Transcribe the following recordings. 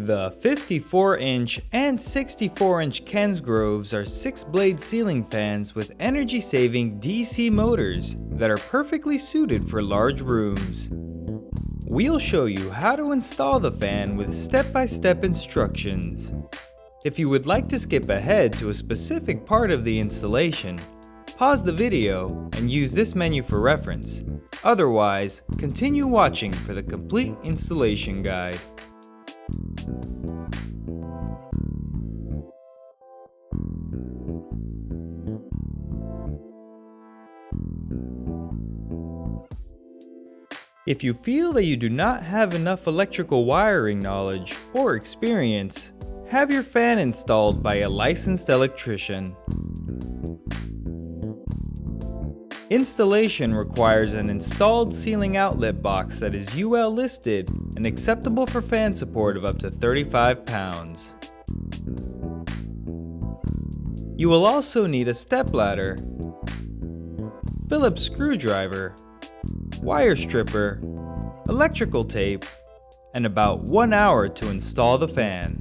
The 54-inch and 64-inch Kensgroves are 6-blade ceiling fans with energy-saving DC motors that are perfectly suited for large rooms. We'll show you how to install the fan with step-by-step instructions. If you would like to skip ahead to a specific part of the installation, pause the video and use this menu for reference. Otherwise, continue watching for the complete installation guide. If you feel that you do not have enough electrical wiring knowledge or experience, have your fan installed by a licensed electrician. Installation requires an installed ceiling outlet box that is UL listed and acceptable for fan support of up to 35 pounds. You will also need a stepladder, Phillips screwdriver, wire stripper, electrical tape, and about 1 hour to install the fan.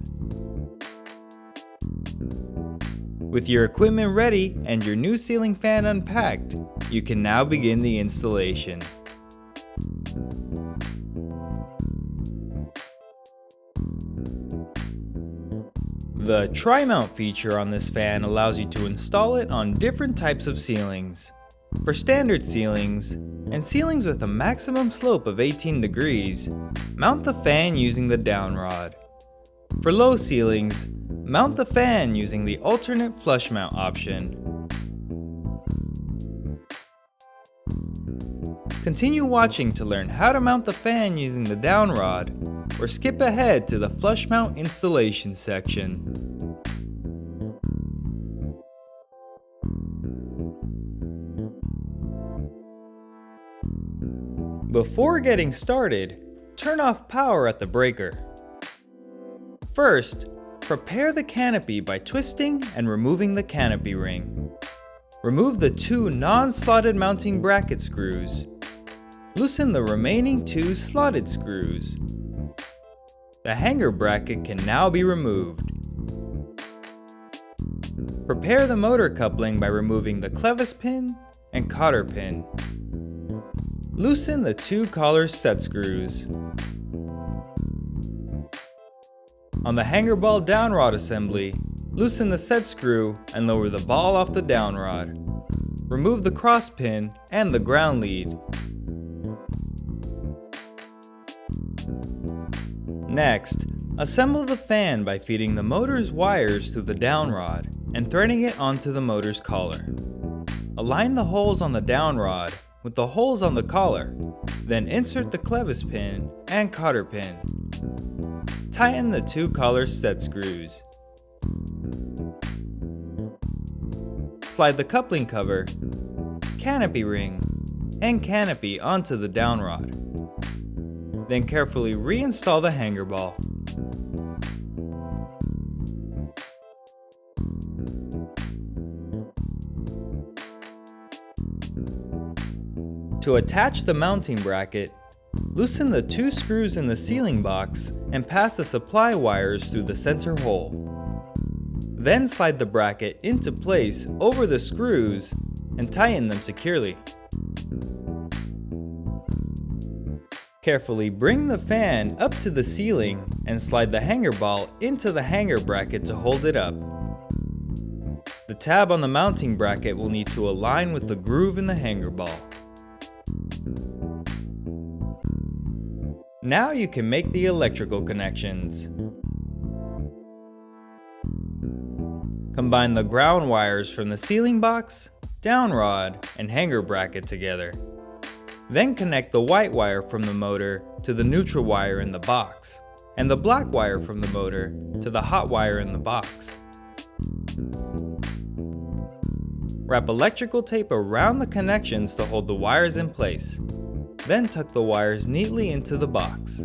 With your equipment ready and your new ceiling fan unpacked, you can now begin the installation. The tri-mount feature on this fan allows you to install it on different types of ceilings. For standard ceilings, and ceilings with a maximum slope of 18 degrees, mount the fan using the downrod. For low ceilings, mount the fan using the alternate flush mount option. Continue watching to learn how to mount the fan using the downrod, or skip ahead to the Flushmount Installation section. Before getting started, turn off power at the breaker. First, prepare the canopy by twisting and removing the canopy ring. Remove the 2 non-slotted mounting bracket screws. Loosen the remaining 2 slotted screws. The hanger bracket can now be removed. Prepare the motor coupling by removing the clevis pin and cotter pin. Loosen the 2 collar set screws. On the hanger ball downrod assembly, loosen the set screw and lower the ball off the downrod. Remove the cross pin and the ground lead. Next, assemble the fan by feeding the motor's wires through the downrod and threading it onto the motor's collar. Align the holes on the downrod with the holes on the collar, then insert the clevis pin and cotter pin. Tighten the 2 collar set screws. Slide the coupling cover, canopy ring, and canopy onto the downrod. Then carefully reinstall the hanger ball. To attach the mounting bracket, loosen the 2 screws in the ceiling box and pass the supply wires through the center hole. Then slide the bracket into place over the screws and tighten them securely. Carefully bring the fan up to the ceiling and slide the hanger ball into the hanger bracket to hold it up. The tab on the mounting bracket will need to align with the groove in the hanger ball. Now you can make the electrical connections. Combine the ground wires from the ceiling box, downrod, and hanger bracket together. Then connect the white wire from the motor to the neutral wire in the box, and the black wire from the motor to the hot wire in the box. Wrap electrical tape around the connections to hold the wires in place. Then tuck the wires neatly into the box.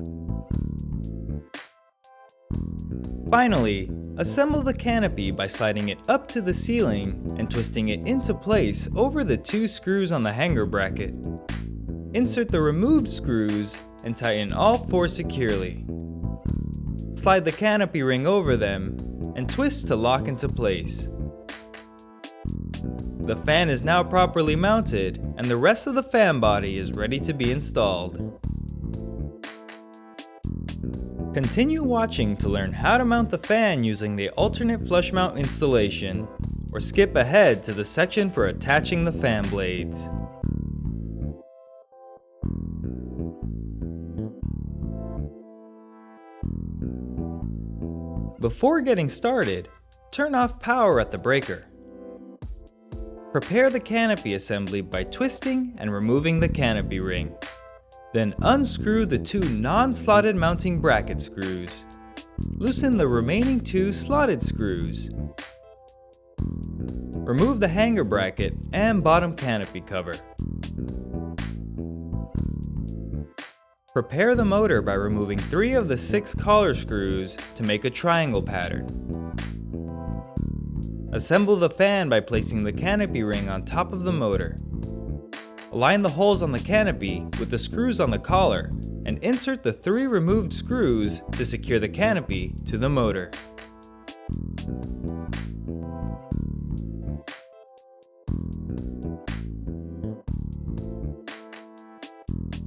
Finally, assemble the canopy by sliding it up to the ceiling and twisting it into place over the 2 screws on the hanger bracket. Insert the removed screws and tighten all 4 securely. Slide the canopy ring over them and twist to lock into place. The fan is now properly mounted and the rest of the fan body is ready to be installed. Continue watching to learn how to mount the fan using the alternate flush mount installation, or skip ahead to the section for attaching the fan blades. Before getting started, turn off power at the breaker. Prepare the canopy assembly by twisting and removing the canopy ring. Then unscrew the two non-slotted mounting bracket screws. Loosen the remaining two slotted screws. Remove the hanger bracket and bottom canopy cover. Prepare the motor by removing 3 of the 6 collar screws to make a triangle pattern. Assemble the fan by placing the canopy ring on top of the motor. Align the holes on the canopy with the screws on the collar and insert the 3 removed screws to secure the canopy to the motor.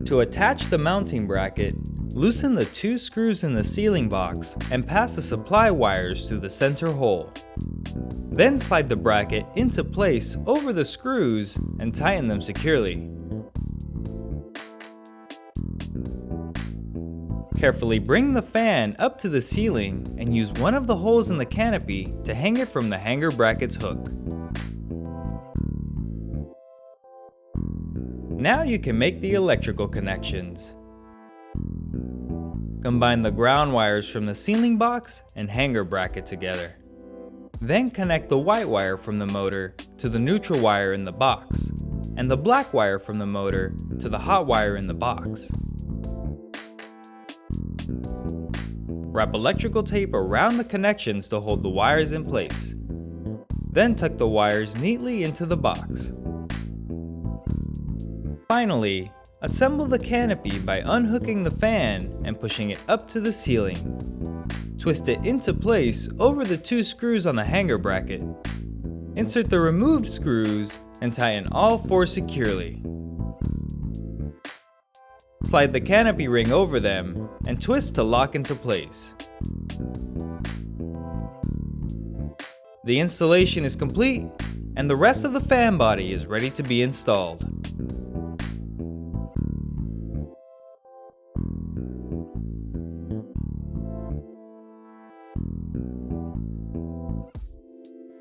To attach the mounting bracket, loosen the 2 screws in the ceiling box and pass the supply wires through the center hole. Then slide the bracket into place over the screws and tighten them securely. Carefully bring the fan up to the ceiling and use one of the holes in the canopy to hang it from the hanger bracket's hook. Now you can make the electrical connections. Combine the ground wires from the ceiling box and hanger bracket together. Then connect the white wire from the motor to the neutral wire in the box, and the black wire from the motor to the hot wire in the box. Wrap electrical tape around the connections to hold the wires in place. Then tuck the wires neatly into the box. Finally, assemble the canopy by unhooking the fan and pushing it up to the ceiling. Twist it into place over the 2 screws on the hanger bracket. Insert the removed screws and tighten all 4 securely. Slide the canopy ring over them and twist to lock into place. The installation is complete and the rest of the fan body is ready to be installed.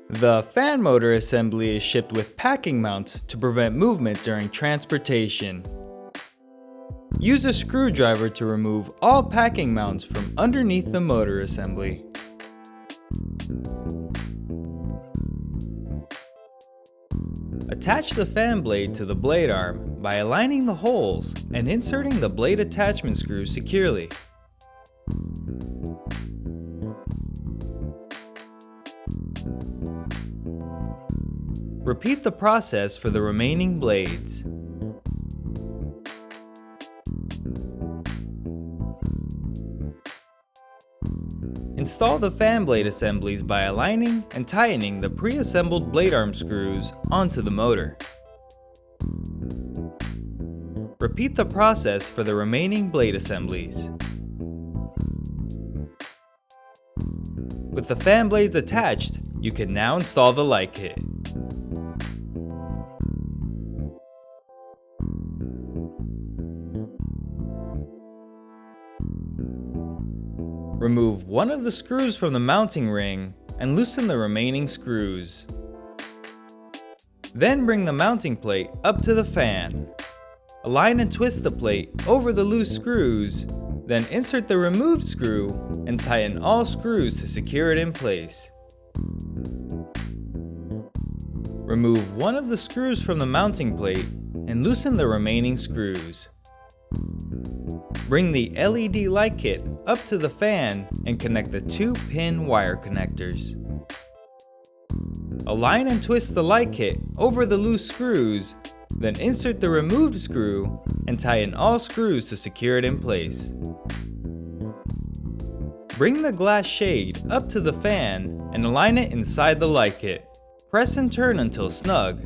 The fan motor assembly is shipped with packing mounts to prevent movement during transportation. Use a screwdriver to remove all packing mounts from underneath the motor assembly. Attach the fan blade to the blade arm by aligning the holes and inserting the blade attachment screw securely. Repeat the process for the remaining blades. Install the fan blade assemblies by aligning and tightening the pre-assembled blade arm screws onto the motor. Repeat the process for the remaining blade assemblies. With the fan blades attached, you can now install the light kit. Remove one of the screws from the mounting ring and loosen the remaining screws. Then bring the mounting plate up to the fan. Align and twist the plate over the loose screws, then insert the removed screw and tighten all screws to secure it in place. Remove one of the screws from the mounting plate and loosen the remaining screws. Bring the LED light kit up to the fan and connect the 2-pin wire connectors. Align and twist the light kit over the loose screws, then insert the removed screw and tighten all screws to secure it in place. Bring the glass shade up to the fan and align it inside the light kit. Press and turn until snug.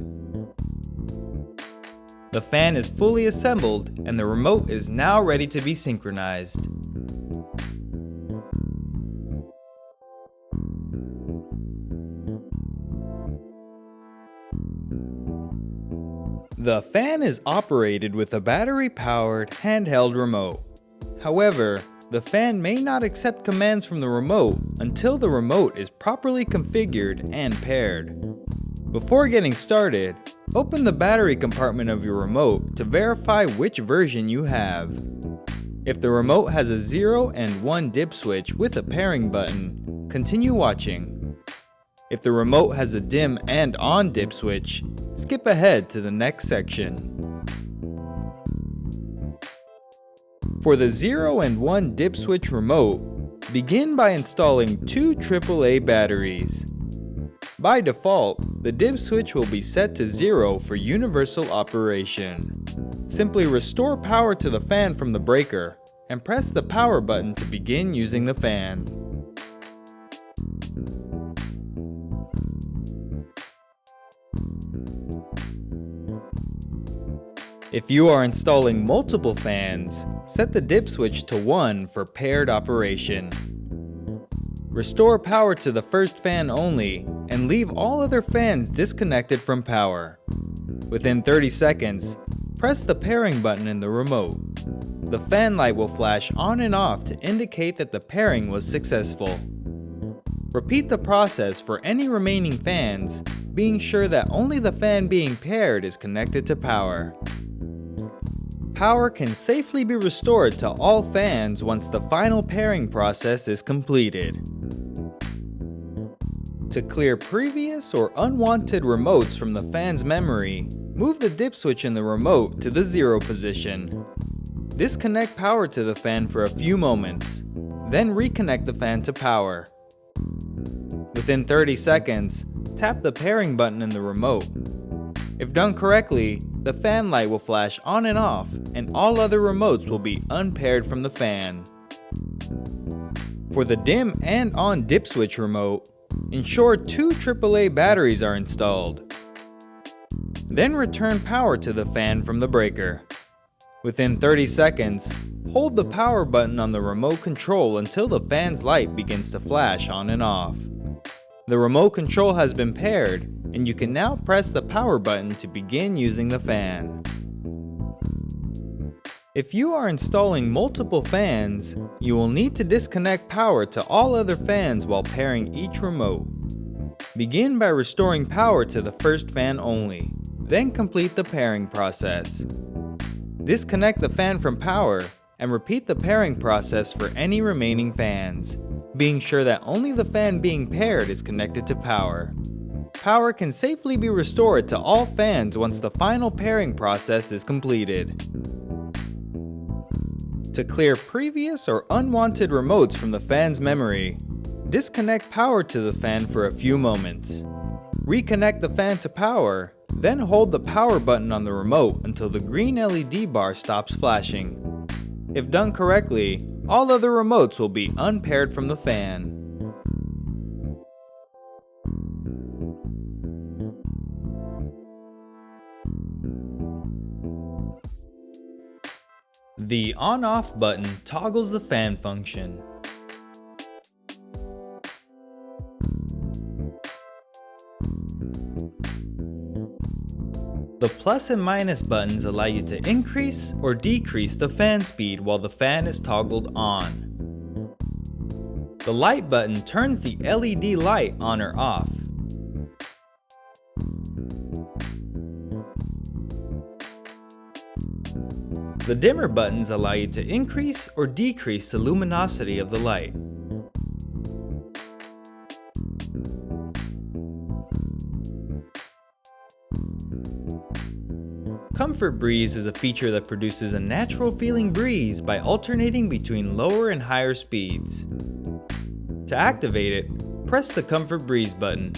The fan is fully assembled and the remote is now ready to be synchronized. The fan is operated with a battery-powered handheld remote. However, the fan may not accept commands from the remote until the remote is properly configured and paired. Before getting started, open the battery compartment of your remote to verify which version you have. If the remote has a 0 and 1 dip switch with a pairing button, continue watching. If the remote has a dim and on dip switch, skip ahead to the next section. For the 0 and 1 dip switch remote, begin by installing 2 AAA batteries. By default, the dip switch will be set to 0 for universal operation. Simply restore power to the fan from the breaker and press the power button to begin using the fan. If you are installing multiple fans, set the dip switch to 1 for paired operation. Restore power to the first fan only and leave all other fans disconnected from power. Within 30 seconds, press the pairing button in the remote. The fan light will flash on and off to indicate that the pairing was successful. Repeat the process for any remaining fans, being sure that only the fan being paired is connected to power. Power can safely be restored to all fans once the final pairing process is completed. To clear previous or unwanted remotes from the fan's memory, move the dip switch in the remote to the 0 position. Disconnect power to the fan for a few moments, then reconnect the fan to power. Within 30 seconds, tap the pairing button in the remote. If done correctly, the fan light will flash on and off, and all other remotes will be unpaired from the fan. For the dim and on dip switch remote, ensure 2 AAA batteries are installed. Then return power to the fan from the breaker. Within 30 seconds, hold the power button on the remote control until the fan's light begins to flash on and off. The remote control has been paired, and you can now press the power button to begin using the fan. If you are installing multiple fans, you will need to disconnect power to all other fans while pairing each remote. Begin by restoring power to the first fan only, then complete the pairing process. Disconnect the fan from power and repeat the pairing process for any remaining fans, being sure that only the fan being paired is connected to power. Power can safely be restored to all fans once the final pairing process is completed. To clear previous or unwanted remotes from the fan's memory, disconnect power to the fan for a few moments. Reconnect the fan to power, then hold the power button on the remote until the green LED bar stops flashing. If done correctly, all other remotes will be unpaired from the fan. The on-off button toggles the fan function. The plus and minus buttons allow you to increase or decrease the fan speed while the fan is toggled on. The light button turns the LED light on or off. The dimmer buttons allow you to increase or decrease the luminosity of the light. Comfort Breeze is a feature that produces a natural feeling breeze by alternating between lower and higher speeds. To activate it, press the Comfort Breeze button.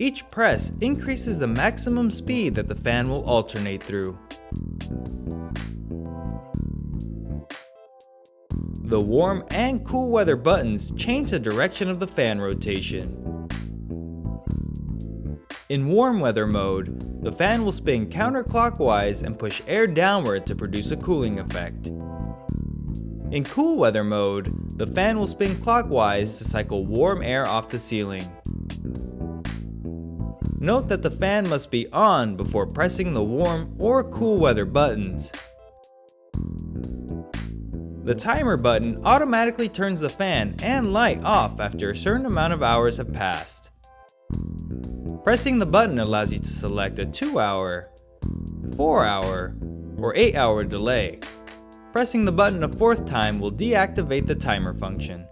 Each press increases the maximum speed that the fan will alternate through. The warm and cool weather buttons change the direction of the fan rotation. In warm weather mode, the fan will spin counterclockwise and push air downward to produce a cooling effect. In cool weather mode, the fan will spin clockwise to cycle warm air off the ceiling. Note that the fan must be on before pressing the warm or cool weather buttons. The timer button automatically turns the fan and light off after a certain amount of hours have passed. Pressing the button allows you to select a 2-hour, 4-hour, or 8-hour delay. Pressing the button a fourth time will deactivate the timer function.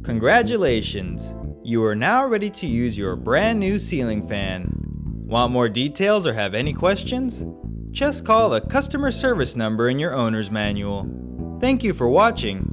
Congratulations! You are now ready to use your brand new ceiling fan. Want more details or have any questions? Just call the customer service number in your owner's manual. Thank you for watching.